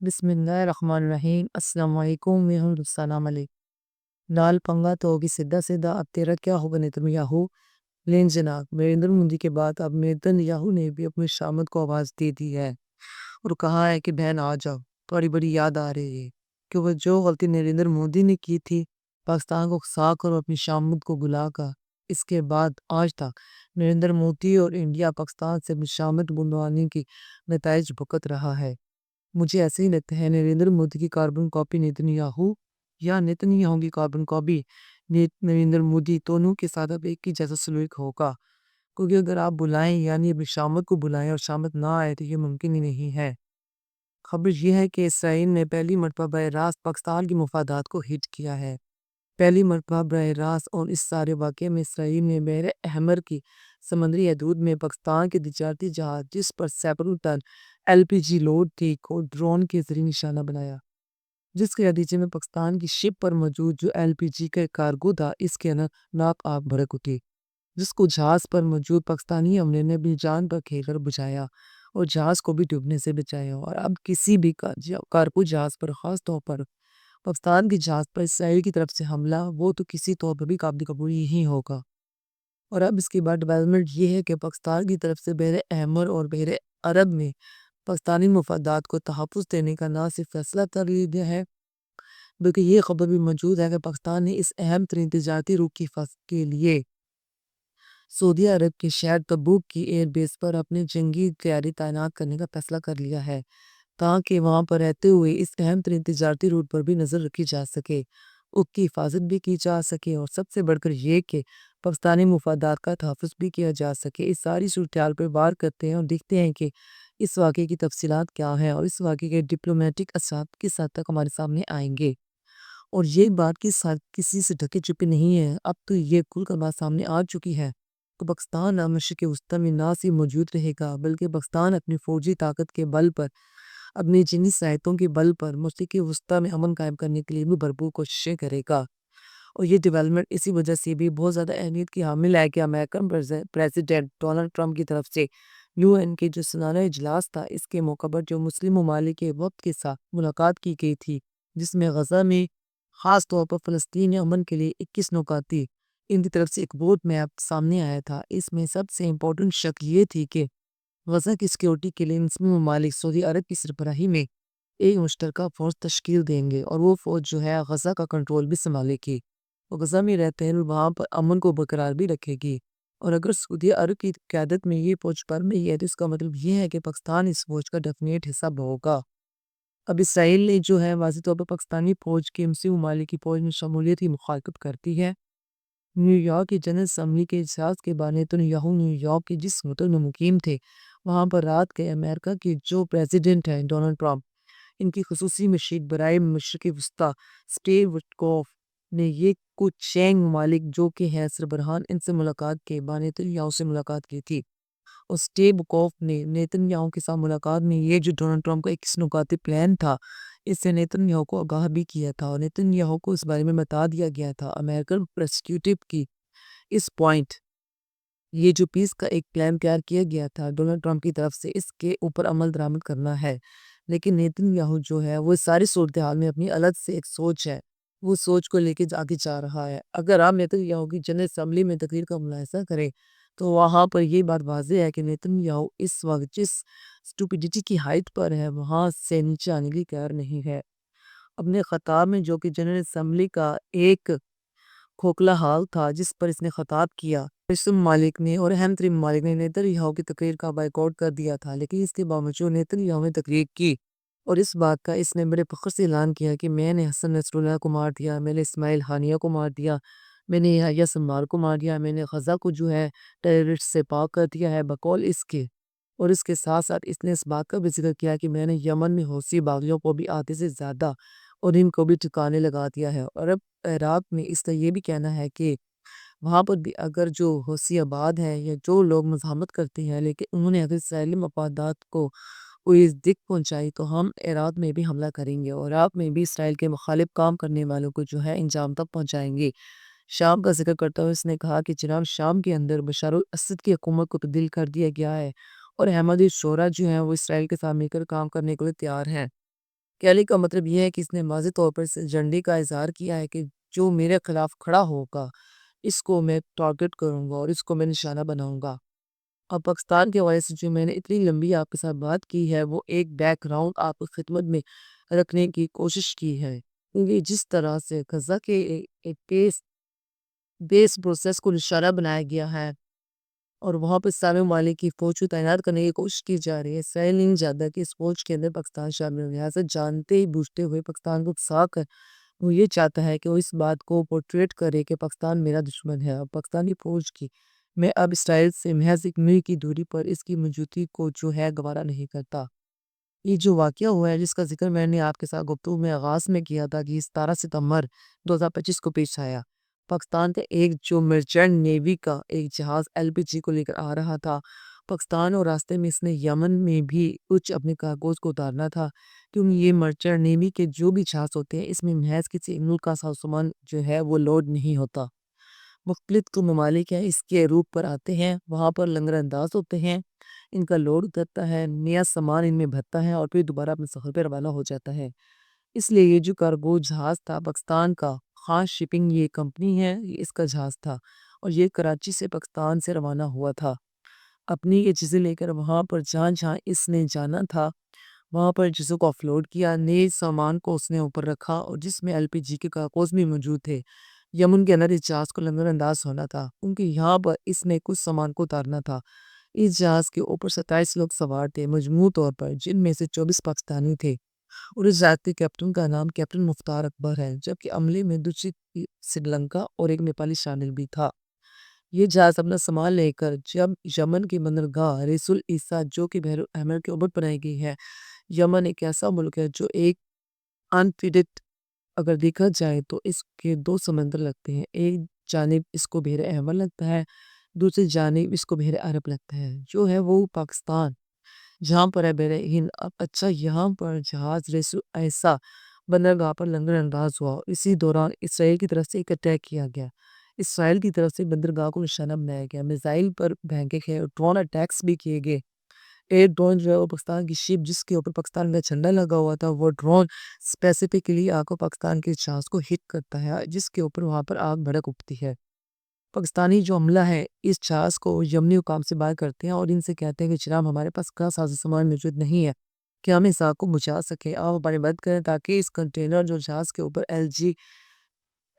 بسم اللہ الرحمن الرحیم۔ السلام علیکم ورحمۃ السلام علیکم۔ لال پنگا تو ہوگی سیدھا سیدھا، اب تیرا کیا ہوگا نیتن یاہو؟ لین جناب، نریندر مودی کے بعد اب نیتن یاہو نے بھی اپنی شامت کو آواز دے دی ہے اور کہا ہے کہ بہن آ جاؤ، تھوڑی بڑی یاد آ رہی ہے کہ وہ جو غلطی نریندر مودی نے کی تھی پاکستان کو اکسا کر اور اپنی شامت کو بلا کر، اس کے بعد آج تک نریندر مودی اور انڈیا پاکستان سے اپنی شامت بلوانے کی نتائج بھگت رہا ہے۔ مجھے ایسے ہی لگتا ہے نریندر مودی کی کاربن کاپی نیتن یاہو یا نیتن یاہو کی کاربن کاپی نریندر مودی، دونوں کے ساتھ اب ایک ہی جیسا سلوک ہوگا، کیونکہ اگر آپ بلائیں یعنی اپنی شامت کو بلائیں اور شامت نہ آئے تو یہ ممکن ہی نہیں ہے۔ خبر یہ ہے کہ اسرائیل نے پہلی مرتبہ براہ راست پاکستان کی مفادات کو ہٹ کیا ہے۔ پہلی مرتبہ براہ راست، اور اس سارے واقعے میں اسرائیل نے بحر احمر کی سمندری حدود میں پاکستان کے تجارتی جہاز جس پر سینکڑوں ٹن LPG لوڈ تھی کو ڈرون کے ذریعے نشانہ بنایا، جس کے نتیجے میں پاکستان کی شپ پر موجود جو LPG کا کارگو تھا اس کے اندر ناک آگ بھڑک اٹھی، جس کو جہاز پر موجود پاکستانی عملے نے بھی جان پر کھیل کر بچایا اور جہاز کو بھی ڈوبنے سے بچایا۔ اور اب کسی بھی کارگو جہاز پر، خاص طور پر پاکستان کی جہاز پر اسرائیل کی طرف سے حملہ، وہ تو کسی طور پر بھی قابل قبول ہی ہوگا۔ اور اب اس کے بعد ڈیولپمنٹ یہ ہے کہ پاکستان کی طرف سے بحر احمر اور بحر عرب میں پاکستانی مفادات کو تحفظ دینے کا نہ صرف فیصلہ کر لیا ہے، بلکہ یہ خبر بھی موجود ہے کہ پاکستان نے اس اہم ترین تجارتی روٹ کی حفاظت کے لیے سعودی عرب کے شہر تبوک کی ایئر بیس پر اپنے جنگی طیارے تعینات کرنے کا فیصلہ کر لیا ہے، تاکہ وہاں پر رہتے ہوئے اس اہم ترین تجارتی روٹ پر بھی نظر رکھی جا سکے، اس کی حفاظت بھی کی جا سکے، اور سب سے بڑھ کر یہ کہ پاکستانی مفادات کا تحفظ بھی کیا جا سکے۔ اس ساری صورتحال پر بات کرتے ہیں اور دیکھتے ہیں کہ اس واقعے کی تفصیلات کیا ہیں اور اس واقعے کے ڈپلومیٹک اثرات کس حد تک ہمارے سامنے آئیں گے۔ اور یہ بات کسی سے ڈھکی چھپی نہیں ہے، اب تو یہ کھل کر بات سامنے آ چکی ہے کہ پاکستان اب مشرق وسطیٰ میں نہ صرف موجود رہے گا، بلکہ پاکستان اپنی فوجی طاقت کے بل پر، اپنی جنگی صلاحیتوں کے بل پر مشرق وسطیٰ میں امن قائم کرنے کے لیے بھی بھرپور کوششیں کرے گا۔ اور یہ ڈیولپمنٹ اسی وجہ سے بھی بہت زیادہ اہمیت کی حامل ہے کہ امریکن پریزیڈنٹ ڈونلڈ ٹرمپ کی طرف سے UN کے جو سالانہ اجلاس تھا، اس کے موقع پر جو مسلم ممالک کے وفد کے ساتھ ملاقات کی گئی تھی، جس میں غزہ میں خاص طور پر فلسطینی امن کے لیے 21 نکات تھی، ان کی طرف سے ایک روڈ میپ سامنے آیا تھا۔ اس میں سب سے امپورٹنٹ شق یہ تھی کہ غزہ کی سیکیورٹی کے لیے مسلم ممالک سعودی عرب کی سربراہی میں ایک مشترکہ فورس تشکیل دیں گے، اور وہ فوج جو ہے غزہ کا کنٹرول بھی سنبھالے گی، اور غزہ میں رہتے ہیں وہاں پر امن کو برقرار بھی رکھے گی۔ اور اگر سعودی عرب کی قیادت میں یہ فوج پر میں ہے تو اس کا مطلب یہ ہے کہ پاکستان اس فوج کا ڈیفینیٹ حصہ ہوگا۔ اب اسرائیل نے جو ہے واضح طور پر پاکستانی فوج کے مسلم ممالک کی فوج میں شمولیت کی مخالفت کرتی ہے۔ نیو یارک کی جنرل اسمبلی کے اجلاس کے بعد نیتن یاہو نیو یارک کے جس ہوٹل میں مقیم تھے، وہاں پر رات کے امریکہ کے جو پریزیڈنٹ ہیں ڈونلڈ ٹرمپ، ان کی خصوصی مشیر برائے مشرق وسطیٰ اسٹیو وٹکوف نے یہ کچھ شینگ ممالک جو کہ ہیں سربراہان، ان سے ملاقات کے بعد نیتن یاہو سے ملاقات کی تھی، اور اسٹیو وٹکوف نے نیتن یاہو کے ساتھ ملاقات میں یہ جو ڈونلڈ ٹرمپ کا 21 نکاتی پلان تھا، اس سے نیتن یاہو کو آگاہ بھی کیا تھا، اور نیتن یاہو کو اس بارے میں بتا دیا گیا تھا۔ امریکن پروسیکیوٹر کی اس پوائنٹ یہ جو پیس کا ایک پلان تیار کیا گیا تھا ڈونلڈ ٹرمپ کی طرف سے، اس کے اوپر عمل درآمد کرنا ہے، لیکن نیتن یاہو جو ہے وہ ساری صورتحال میں اپنی الگ سے ایک سوچ ہے، وہ سوچ کو لے کے آگے جا رہا ہے۔ اگر آپ نیتن یاہو کی جنرل اسمبلی میں تقریر کا ملاحظہ کریں تو وہاں پر یہ بات واضح ہے کہ نیتن یاہو اس وقت جس سٹوپیڈیٹی کی ہائٹ پر ہے وہاں سے نیچے آنے کی تیار نہیں ہے۔ اپنے خطاب میں جو کہ جنرل اسمبلی کا ایک کھوکھلا حال تھا جس پر اس نے خطاب کیا، مسلم ممالک نے اور اہم ترین ممالک نے نیتن یاہو کی تقریر کا بائیکاٹ کر دیا تھا، لیکن اس کے باوجود نیتن یاہو نے تقریر کی، اور اس بات کا اس نے بڑے فخر سے اعلان کیا کہ میں نے حسن نصر اللہ کو مار دیا، میں نے اسماعیل ہانیہ کو مار دیا، میں نے یحییٰ سنوار کو مار دیا، میں نے غزہ کو جو ہے ٹیررسٹ سے پاک کر دیا ہے بقول اس کے۔ اور اس کے ساتھ ساتھ اس نے اس بات کا بھی ذکر کیا کہ میں نے یمن میں حوثی باغیوں کو بھی آدھے سے زیادہ اور ان کو بھی ٹھکانے لگا دیا ہے، اور اب عراق میں اس کا یہ بھی کہنا ہے کہ وہاں پر بھی اگر جو حوثی آباد ہیں یا جو لوگ مزاحمت کرتے ہیں لیکن انہوں نے اگر اسرائیلی مفادات کو کوئی دکھ پہنچائی تو ہم عراق میں بھی حملہ کریں گے، اور عراق میں بھی اسرائیل کے مخالف کام کرنے والوں کو جو ہے انجام تک پہنچائیں گے۔ شام کا ذکر کرتا ہوئے اس نے کہا کہ جناب شام کے اندر بشار الاسد کی حکومت کو تبدیل کر دیا گیا ہے، اور احمدی شورا جو ہیں وہ اسرائیل کے ساتھ مل کر کام کرنے کے لیے تیار ہیں۔ کہنے کا مطلب یہ ہے کہ اس نے واضح طور پر اس ایجنڈے کا اظہار کیا ہے کہ جو میرے خلاف کھڑا ہوگا اس کو میں ٹارگٹ کروں گا اور اس کو میں نشانہ بناؤں گا۔ اب پاکستان کے حوالے سے جو میں نے اتنی لمبی آپ کے ساتھ بات کی ہے وہ ایک بیک گراؤنڈ آپ کی خدمت میں رکھنے کی کوشش کی ہے، کیونکہ جس طرح سے غزہ کے ایک بیس پروسیس کو نشانہ بنایا گیا ہے اور وہاں پہ اسلامی ممالک کی فوج کو تعینات کرنے کی کوشش کی جا رہی ہے، اسرائیل نہیں چاہتا کہ اس فوج کے اندر پاکستان شامل ہو، لہٰذا جانتے ہی بوجھتے ہوئے پاکستان کو پھنسا کر وہ یہ چاہتا ہے کہ وہ اس بات کو پورٹریٹ کرے کہ پاکستان میرا دشمن ہے، اور پاکستانی فوج کی میں اب اسرائیل سے محض ایک میل کی دوری پر اس کی موجودگی کو جو ہے گوارا نہیں کرتا۔ یہ جو واقعہ ہوا ہے جس کا ذکر میں نے آپ کے ساتھ گفتگو میں آغاز میں کیا تھا کہ 17 ستمبر 2025 کو پیش آیا۔ پاکستان کا ایک جو مرچنٹ نیوی کا ایک جہاز LPG کو لے کر آ رہا تھا پاکستان، اور راستے میں اس نے یمن میں بھی کچھ اپنے کارگوز کو اتارنا تھا، کیونکہ یہ مرچنٹ نیوی کے جو بھی جہاز ہوتے ہیں اس میں محض کسی ملک کا سامان جو ہے وہ لوڈ نہیں ہوتا۔ مختلف جو ممالک ہیں اس کے روٹ پر آتے ہیں، وہاں پر لنگر انداز ہوتے ہیں، ان کا لوڈ اترتا ہے، نیا سامان ان میں بھرتا ہے اور پھر دوبارہ اپنے سفر پہ روانہ ہو جاتا ہے۔ اس لیے یہ جو کارگو جہاز تھا پاکستان کا، خان شپنگ یہ کمپنی ہے، یہ اس کا جہاز تھا اور یہ کراچی سے پاکستان سے روانہ ہوا تھا اپنی یہ چیزیں لے کر۔ وہاں پر جہاں جہاں اس نے جانا تھا وہاں پر چیزوں کو آفلوڈ کیا، نئے سامان کو اس نے اوپر رکھا، اور جس میں LPG کے کارگوز بھی موجود تھے۔ یمن کے اندر اس جہاز کو لنگر انداز ہونا تھا کیونکہ یہاں پر اس نے کچھ سامان کو اتارنا تھا۔ اس جہاز کے اوپر 27 لوگ سوار تھے مجموع طور پر، جن میں سے 24 پاکستانی تھے، اور اس جہاز کے کیپٹن کا نام کیپٹن مختار اکبر ہے، جبکہ عملے میں دوسری سری لنکا اور ایک نیپالی شامل بھی تھا۔ یہ جہاز اپنا سامان لے کر جب یمن کی بندرگاہ ریس العیسیٰ جو کہ بحر الاحمر کے اوپر بنائی گئی ہے، یمن ایک ایسا ملک ہے جو ایک انفیڈٹ اگر دیکھا جائے تو اس کے دو سمندر لگتے ہیں، ایک جانب اس کو بحر احمر لگتا ہے، دوسری جانب اس کو بحر عرب لگتا ہے، جو ہے وہ پاکستان جہاں پر ہے بحر ہند۔ اب اچھا یہاں پر جہاز ریس العیسیٰ بندرگاہ پر لنگر انداز ہوا، اسی دوران اسرائیل کی طرف سے ایک اٹیک کیا گیا، اسرائیل کی طرف سے بندرگاہ کو نشانہ بنایا گیا، میزائل پر پھینکے گئے، ڈرون اٹیکس بھی کیے گئے۔ ایئر ڈرون جو ہے وہ پاکستان کی شپ جس کے اوپر پاکستان کا جھنڈا لگا ہوا تھا، وہ ڈرون اسپیسیفکلی آ کو پاکستان کے جہاز کو ہٹ کرتا ہے، جس کے اوپر وہاں پر آگ بھڑک اٹھتی ہے۔ پاکستانی جو عملہ ہے اس جہاز کو یمنی حکام سے بات کرتے ہیں اور ان سے کہتے ہیں کہ جناب ہمارے پاس کا ساز سامان موجود نہیں ہے کہ ہم اس آگ کو بجھا سکیں، آپ ہماری مدد کریں تاکہ اس کنٹینر جو جہاز کے اوپر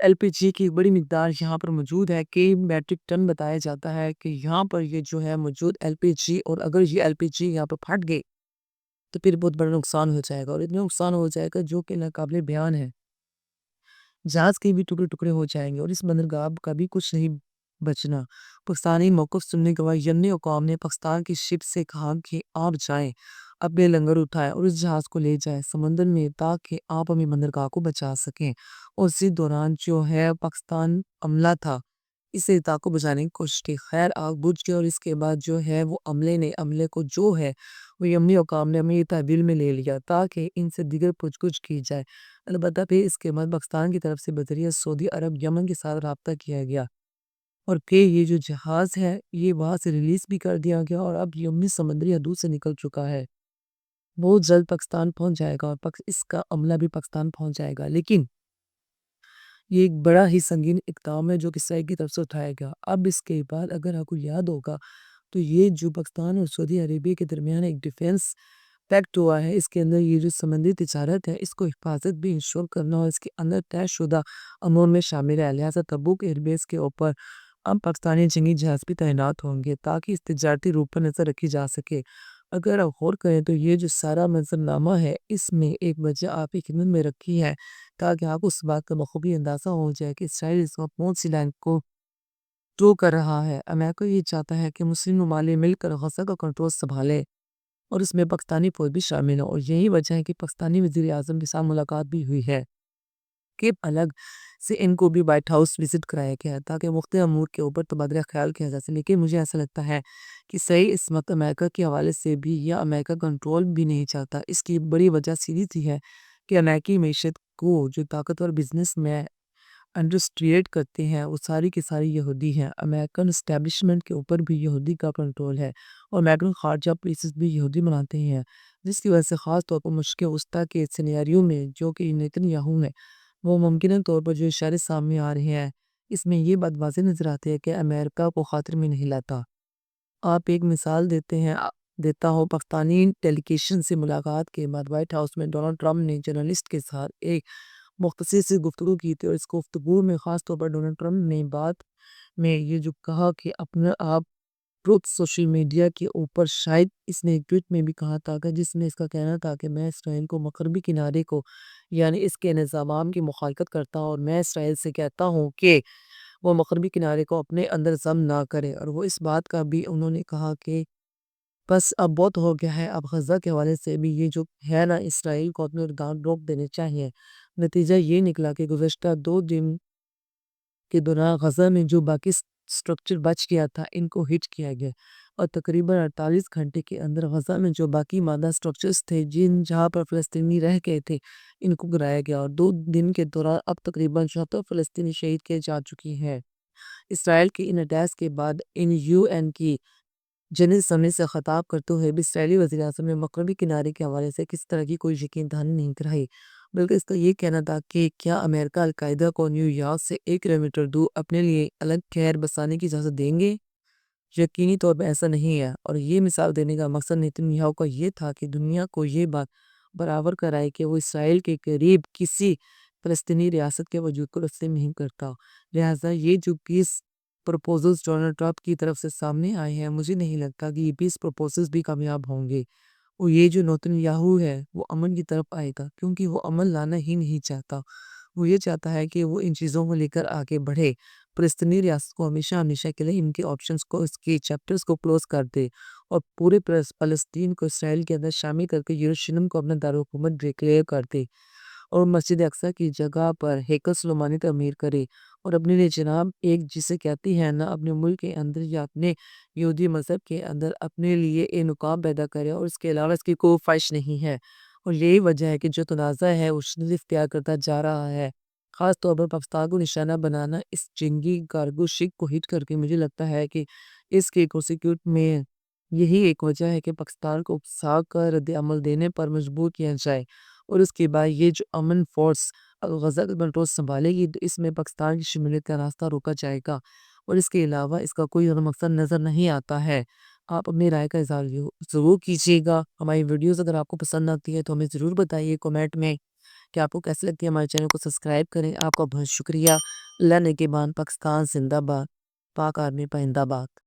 LPG کی بڑی مقدار یہاں پر موجود ہے، کئی میٹرک ٹن بتایا جاتا ہے کہ یہاں پر یہ جو ہے موجود LPG، اور اگر یہ LPG یہاں پر پھٹ گئی تو پھر بہت بڑا نقصان ہو جائے گا، اور اتنا نقصان ہو جائے گا جو کہ ناقابل بیان ہے۔ جہاز کے بھی ٹکڑے ٹکڑے ہو جائیں گے اور اس بندرگاہ کا بھی کچھ نہیں بچنا۔ پاکستانی موقف سننے کے بعد یمنی حکام نے پاکستان کی شپ سے کہا کہ آپ جائیں، اپنے لنگر اٹھائیں اور اس جہاز کو لے جائیں سمندر میں تاکہ آپ اپنی بندرگاہ کو بچا سکیں۔ اور اسی دوران جو ہے پاکستان عملہ تھا اس اطاق کو بچانے کی کوشش کی، خیر آگ بجھ گئی، اور اس کے بعد جو ہے وہ عملے کو جو ہے وہ یمنی حکام نے اپنی تحویل میں لے لیا تاکہ ان سے دیگر پوچھ گچھ کی جائے۔ البتہ پھر اس کے بعد پاکستان کی طرف سے بذریعہ سعودی عرب یمن کے ساتھ رابطہ کیا گیا، اور پھر یہ جو جہاز ہے یہ وہاں سے ریلیز بھی کر دیا گیا اور اب یمنی سمندری حدود سے نکل چکا ہے، بہت جلد پاکستان پہنچ جائے گا اور اس کا عملہ بھی پاکستان پہنچ جائے گا۔ لیکن یہ ایک بڑا ہی سنگین اقدام ہے جو کہ اسرائیل کی طرف سے اٹھایا گیا۔ اب اس کے بعد اگر آپ کو یاد ہوگا تو یہ جو پاکستان اور سعودی عربیہ کے درمیان ایک ڈیفنس پیکٹ ہوا ہے، اس کے اندر یہ جو سمندری تجارت ہے اس کو حفاظت بھی انشور کرنا اور اس کے اندر طے شدہ امور میں شامل ہے، لہٰذا تبوک ایئر بیس کے اوپر اب پاکستانی جنگی جہاز بھی تعینات ہوں گے تاکہ اس تجارتی روٹ پر نظر رکھی جا سکے۔ اگر آپ غور کریں تو یہ جو سارا منظرنامہ ہے اس میں ایک وجہ آپ کی خدمت میں رکھی ہے تاکہ آپ اس بات کا بخوبی اندازہ ہو جائے کہ اسرائیل اس وقت کون سی لائن کو ڈرو کر رہا ہے۔ امریکہ یہ چاہتا ہے کہ مسلم ممالک مل کر غزہ کا کنٹرول سنبھالے اور اس میں پاکستانی فوج بھی شامل ہو، اور یہی وجہ ہے کہ پاکستانی وزیر اعظم کے ساتھ ملاقات بھی ہوئی ہے کہ الگ سے ان کو بھی وائٹ ہاؤس وزٹ کرایا گیا ہے تاکہ مختلف امور کے اوپر تبادلہ خیال کیا جا سکے۔ لیکن مجھے ایسا لگتا ہے کہ صحیح اس وقت امریکہ کے حوالے سے بھی یا امریکہ کنٹرول بھی نہیں چاہتا، اس کی بڑی وجہ سیدھی سی ہے کہ امریکی معیشت کو جو طاقتور بزنس میں انڈسٹریٹ کرتے ہیں وہ ساری کی ساری یہودی ہیں، امریکن اسٹیبلشمنٹ کے اوپر بھی یہودی کا کنٹرول ہے اور امریکن خارجہ پالیسیز بھی یہودی بناتے ہیں، جس کی وجہ سے خاص طور پر مشرق وسطیٰ کے سینیریو میں جو کہ نیتن یاہو ہے وہ ممکنہ طور پر جو اشارے سامنے آ رہے ہیں اس میں یہ بات واضح نظر آتی ہے کہ امریکہ کو خاطر میں نہیں لاتا۔ آپ ایک مثال دیتا ہوں، پاکستانی ڈیلیگیشن سے ملاقات کے بعد وائٹ ہاؤس میں ڈونلڈ ٹرمپ نے جرنلسٹ کے ساتھ ایک مختصر سی گفتگو کی تھی، اور اس گفتگو میں خاص طور پر ڈونلڈ ٹرمپ نے بات میں یہ جو کہا کہ اپنے آپ ٹروتھ سوشل میڈیا کے اوپر، شاید اس نے ایک ٹویٹ میں بھی کہا تھا کہ جس میں اس کا کہنا تھا کہ میں اسرائیل کو مغربی کنارے کو یعنی اس کے نظام کی مخالفت کرتا ہوں، اور میں اسرائیل سے کہتا ہوں کہ وہ مغربی کنارے کو اپنے اندر ضم نہ کرے۔ اور وہ اس بات کا بھی انہوں نے کہا کہ بس اب بہت ہو گیا ہے، اب غزہ کے حوالے سے بھی یہ جو ہے نا اسرائیل کو اپنے اقدام روک دینے چاہیے۔ نتیجہ یہ نکلا کہ گزشتہ 2 دن کے دوران غزہ میں جو باقی سٹرکچر بچ گیا تھا ان کو ہٹ کیا گیا، اور تقریباً 48 گھنٹے کے اندر غزہ میں جو باقی مادہ سٹرکچرز تھے جہاں پر فلسطینی رہ گئے تھے ان کو گرایا گیا، اور 2 دن کے دوران اب تقریباً 74 فلسطینی شہید کیے جا چکی ہیں۔ اسرائیل کی ان اٹیکس کے بعد UN کی جنرل اسمبلی سے خطاب کرتے ہوئے بھی اسرائیلی وزیر اعظم نے مغربی کنارے کے حوالے سے کس طرح کی کوئی یقین دہانی نہیں کرائی، بلکہ اس کا یہ کہنا تھا کہ کیا امریکہ القاعدہ کو نیو یارک سے 1 کلومیٹر دور اپنے لیے الگ خیر بسانے کی اجازت دیں گے؟ یقینی طور پر ایسا نہیں ہے، اور یہ مثال دینے کا مقصد نیتن یاہو کا یہ تھا کہ دنیا کو یہ بات برابر کرائے کہ وہ اسرائیل کے قریب کسی فلسطینی ریاست کے وجود کو تسلیم نہیں کرتا۔ لہٰذا یہ جو پیس پروپوزلز ڈونلڈ ٹرمپ کی طرف سے سامنے آئے ہیں، مجھے نہیں لگتا کہ یہ پیس پروپوزلز بھی کامیاب ہوں گے، اور یہ جو نیتن یاہو ہے وہ امن کی طرف آئے گا، کیونکہ وہ امن لانا ہی نہیں چاہتا۔ وہ یہ چاہتا ہے کہ وہ ان چیزوں کو لے کر آگے بڑھے، فلسطینی ریاست کو ہمیشہ ہمیشہ کے لیے ان کے آپشنز کو، اس کے چیپٹرز کو کلوز کر دے، اور پورے فلسطین کو اسرائیل کے اندر شامل کر کے یروشلم کو اپنا دارالحکومت ڈکلیئر کر دے، اور مسجد اقصی کی جگہ پر ہیکل سلیمانی تعمیر کرے، اور اپنے لیے جناب ایک جسے کہتی ہے نا اپنے ملک کے اندر یا اپنے یہودی مذہب کے اندر اپنے لیے ایک مقام پیدا کرے، اور اس کے علاوہ اس کی کوئی خواہش نہیں ہے۔ اور یہی وجہ ہے کہ جو تنازع ہے وہ شدید اختیار کرتا جا رہا ہے، خاص طور پر پاکستان کو نشانہ بنانا اس جنگی کارگو شپ کو ہٹ کر کے۔ مجھے لگتا ہے کہ اس کے پروسیکیوٹ میں یہی ایک وجہ ہے کہ پاکستان کو اکسا کر رد عمل دینے پر مجبور کیا جائے، اور اس کے بعد یہ جو امن فورس غزہ کا کنٹرول سنبھالے گی تو اس میں پاکستان کی شمولیت کا راستہ روکا جائے گا، اور اس کے علاوہ اس کا کوئی اور مقصد نظر نہیں آتا ہے۔ آپ اپنی رائے کا اظہار ضرور کیجیے گا۔ ہماری ویڈیوز اگر آپ کو پسند آتی ہے تو ہمیں ضرور بتائیے کمنٹ میں کہ آپ کو کیسے لگتی ہے۔ ہمارے چینل کو سبسکرائب کریں۔ آپ کا بہت شکریہ۔ اللہ نگہبان۔ پاکستان زندہ باد۔ پاک آرمی پائندہ باد۔